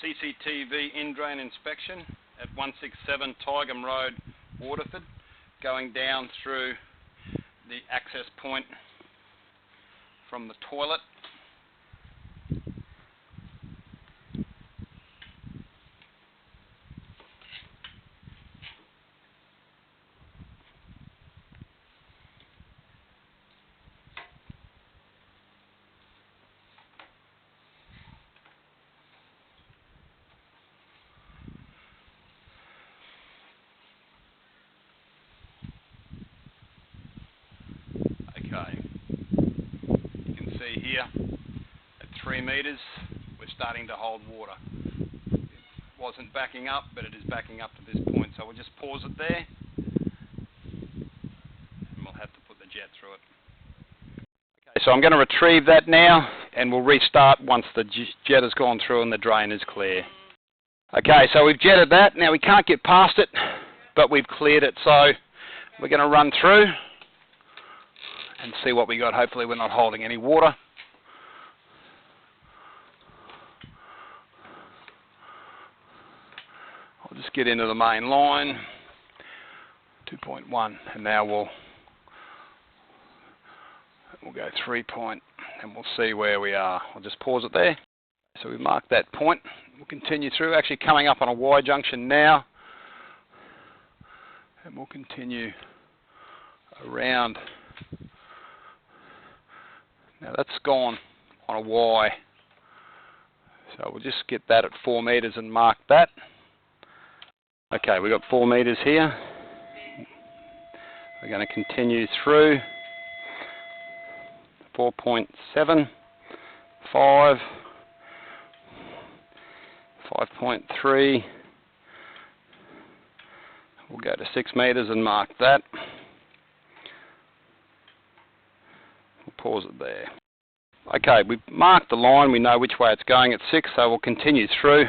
CCTV in-drain inspection at 167 Tygum Rd Waterford, going down through the access point from the toilet. Okay, you can see here at 3 metres we're starting to hold water. It wasn't backing up, but it is backing up to this point, so we'll just pause it there and we'll have to put the jet through it. Okay, so I'm going to retrieve that now and we'll restart once the jet has gone through and the drain is clear. Okay, so we've jetted that. Now we can't get past it, but we've cleared it, so we're going to run through and see what we got. Hopefully we're not holding any water. I'll just get into the main line, 2.1, and now we'll go 3 point, and we'll see where we are. I'll just pause it there. So we marked that point. We'll continue through, actually coming up on a Y junction now, and we'll continue around. Now that's gone on a Y, so we'll just get that at 4 metres and mark that. Okay, we've got 4 metres here. We're going to continue through 4.7, 5, 5.3. We'll go to 6 metres and mark that. Pause it there. Okay, we've marked the line, we know which way it's going at 6, so we'll continue through.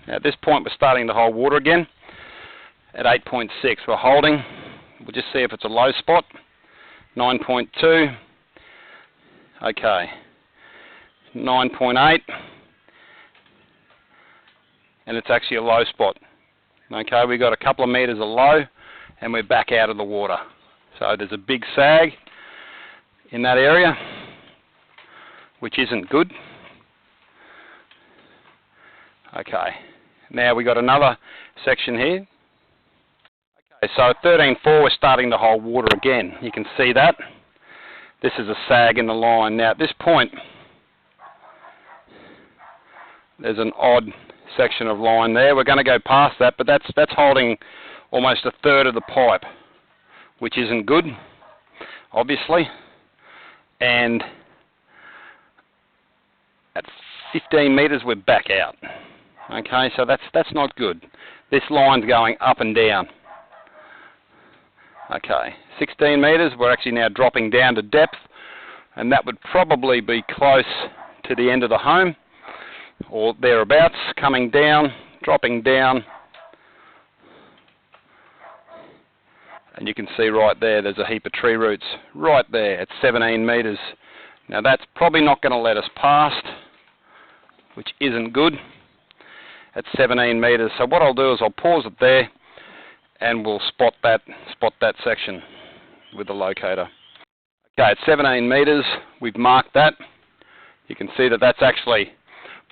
Now at this point we're starting to hold water again at 8.6. We're holding. We'll just see if it's a low spot. 9.2. Okay. 9.8. And it's actually a low spot. Okay, we've got a couple of metres of low and we're back out of the water. So there's a big sag in that area, which isn't good. Okay, now we've got another section here. Okay, so at 13.4 we're starting to hold water again. You can see that. This is a sag in the line. Now at this point there's an odd section of line there. We're going to go past that, but that's holding almost a third of the pipe, which isn't good, obviously. And at 15 metres we're back out. Okay, so that's not good. This line's going up and down. Okay, 16 metres, we're actually now dropping down to depth, and that would probably be close to the end of the home, or thereabouts, coming down, dropping down, and you can see right there there's a heap of tree roots right there at 17 metres. Now that's probably not going to let us past, which isn't good at 17 metres. So what I'll do is I'll pause it there and we'll spot that section with the locator. Okay, at 17 metres we've marked that. You can see that that's actually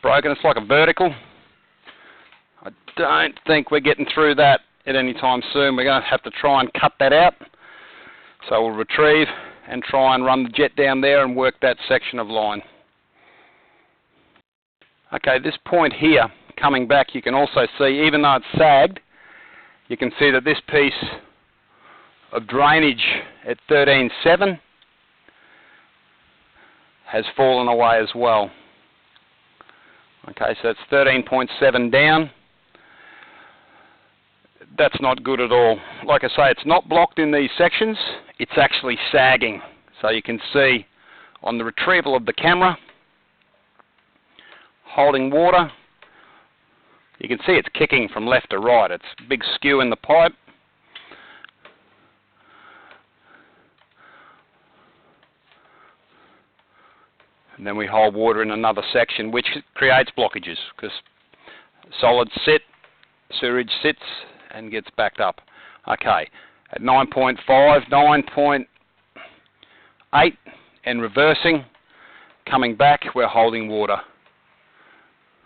broken. It's like a vertical. I don't think we're getting through that at any time soon. We're going to have to try and cut that out. So we'll retrieve and try and run the jet down there and work that section of line. Okay, this point here, coming back, you can also see, even though it's sagged, you can see that this piece of drainage at 13.7 has fallen away as well. Okay, so it's 13.7 down. That's not good at all. Like I say, it's not blocked in these sections, it's actually sagging. So you can see on the retrieval of the camera, holding water, you can see it's kicking from left to right. It's a big skew in the pipe. And then we hold water in another section, which creates blockages because solids sit, sewerage sits and gets backed up. Okay, at 9.5, 9.8 and reversing, coming back, we're holding water.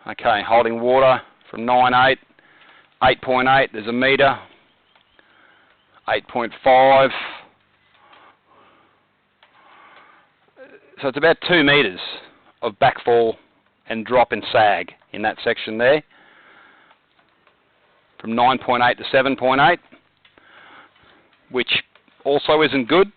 Okay, holding water from 9.8, 8.8, there's a metre, 8.5. So it's about 2 metres of backfall and drop in sag in that section there, from 9.8 to 7.8, which also isn't good.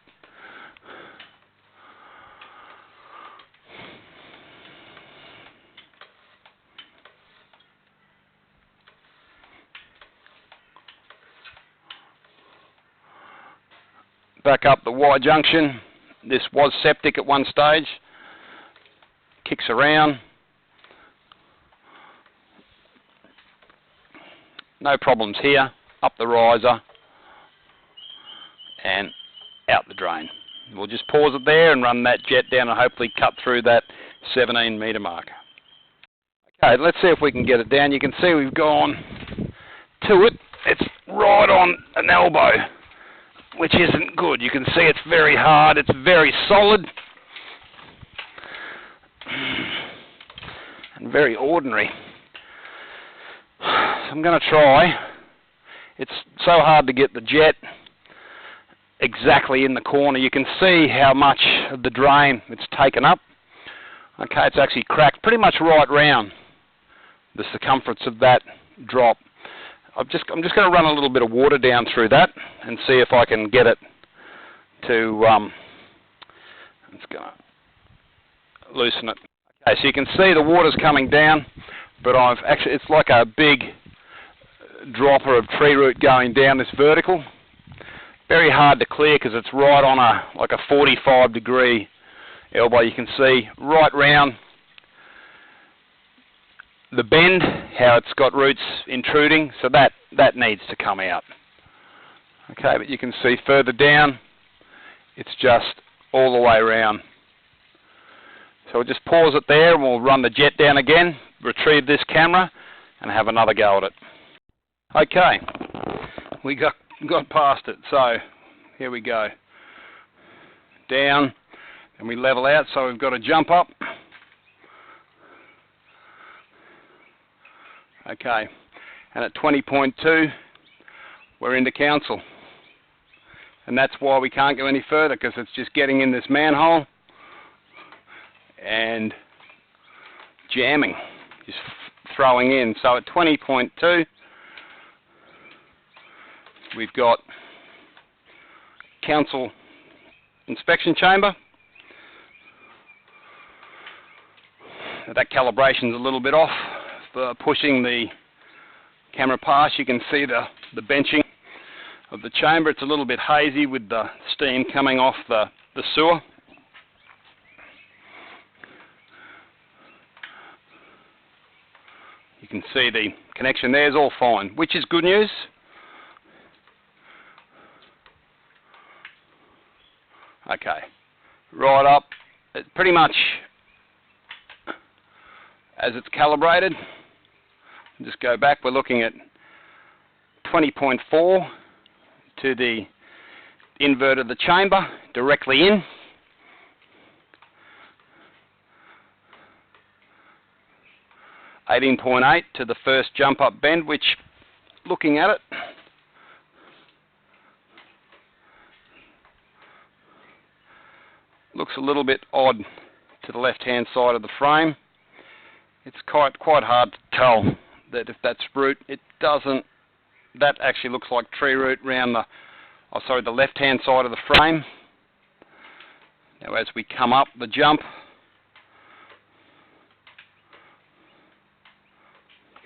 Back up the Y junction. This was septic at one stage. Kicks around. No problems here. Up the riser and out the drain. We'll just pause it there and run that jet down and hopefully cut through that 17 metre mark. Okay, let's see if we can get it down. You can see we've gone to it. It's right on an elbow, which isn't good. You can see it's very hard, it's very solid, and very ordinary. So I'm going to try. It's so hard to get the jet exactly in the corner. You can see how much of the drain it's taken up. Okay, it's actually cracked pretty much right round the circumference of that drop. I'm just going to run a little bit of water down through that and see if I can get it to, it's going to loosen it. Okay, so you can see the water's coming down, but it's like a big dropper of tree root going down this vertical. Very hard to clear because it's right on like a 45-degree elbow. You can see right round the bend, how it's got roots intruding, so that needs to come out. Okay, but you can see further down, it's just all the way around. So we'll just pause it there and we'll run the jet down again, retrieve this camera and have another go at it. Okay, we got past it, so here we go. Down, and we level out, so we've got to jump up. Okay, and at 20.2, we're into council. And that's why we can't go any further, because it's just getting in this manhole and jamming, just throwing in. So at 20.2, we've got council inspection chamber. That calibration's a little bit off. For pushing the camera past, you can see the benching of the chamber. It's a little bit hazy with the steam coming off the sewer. You can see the connection there is all fine, which is good news. Okay, right up, it's pretty much as it's calibrated. Just go back, we're looking at 20.4 to the invert of the chamber, directly in. (18.8) to the first jump up bend, which, looking at it, looks a little bit odd to the left hand side of the frame. It's quite hard to tell that if that's root. It doesn't. That actually looks like tree root round the left hand side of the frame. Now as we come up the jump,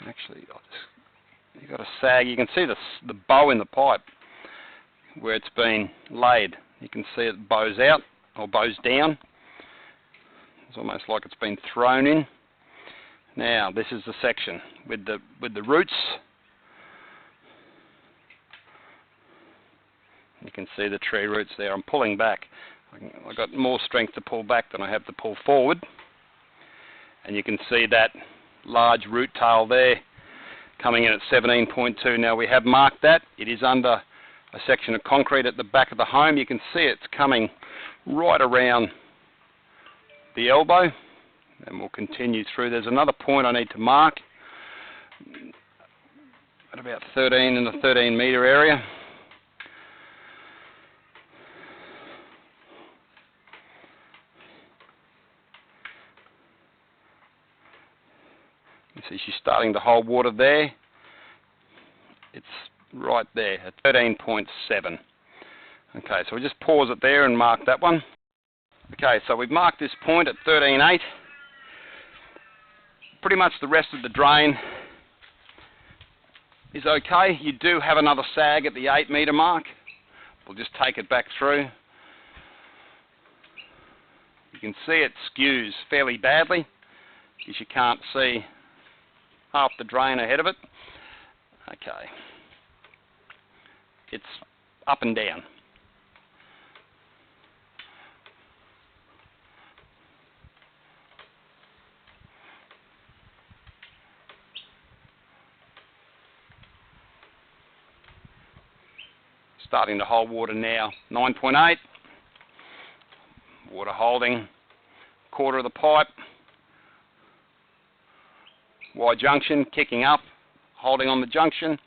you've got a sag. You can see the bow in the pipe where it's been laid. You can see it bows out or bows down. It's almost like it's been thrown in. Now this is the section with the roots. You can see the tree roots there. I'm pulling back. I've got more strength to pull back than I have to pull forward. And you can see that large root tail there coming in at 17.2. Now we have marked that. It is under a section of concrete at the back of the home. You can see it's coming right around the elbow, and we'll continue through. There's another point I need to mark at about 13 in the 13 metre area. You see she's starting to hold water there. It's right there at 13.7. Okay, so we just pause it there and mark that one. Okay, so we've marked this point at 13.8. Pretty much the rest of the drain is okay. You do have another sag at the 8 metre mark. We'll just take it back through. You can see it skews fairly badly because you can't see half the drain ahead of it. Okay. It's up and down. Starting to hold water now, 9.8. Water holding, quarter of the pipe. Y junction, kicking up, holding on the junction.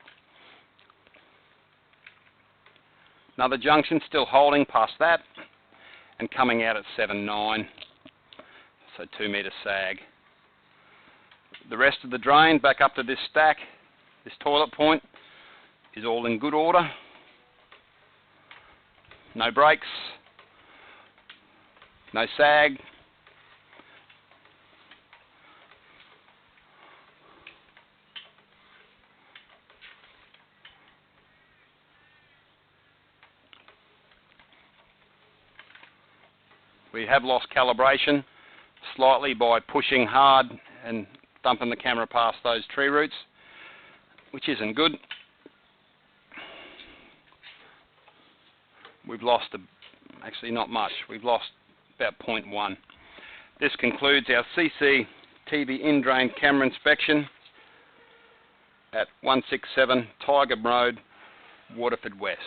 Another junction, still holding past that, and coming out at 7.9, so 2 metre sag. The rest of the drain back up to this stack, this toilet point, is all in good order. No breaks, no sag. We have lost calibration slightly by pushing hard and dumping the camera past those tree roots, which isn't good. We've lost, actually not much, we've lost about 0.1. This concludes our CCTV in-drain camera inspection at 167 Tygum Rd, Waterford West.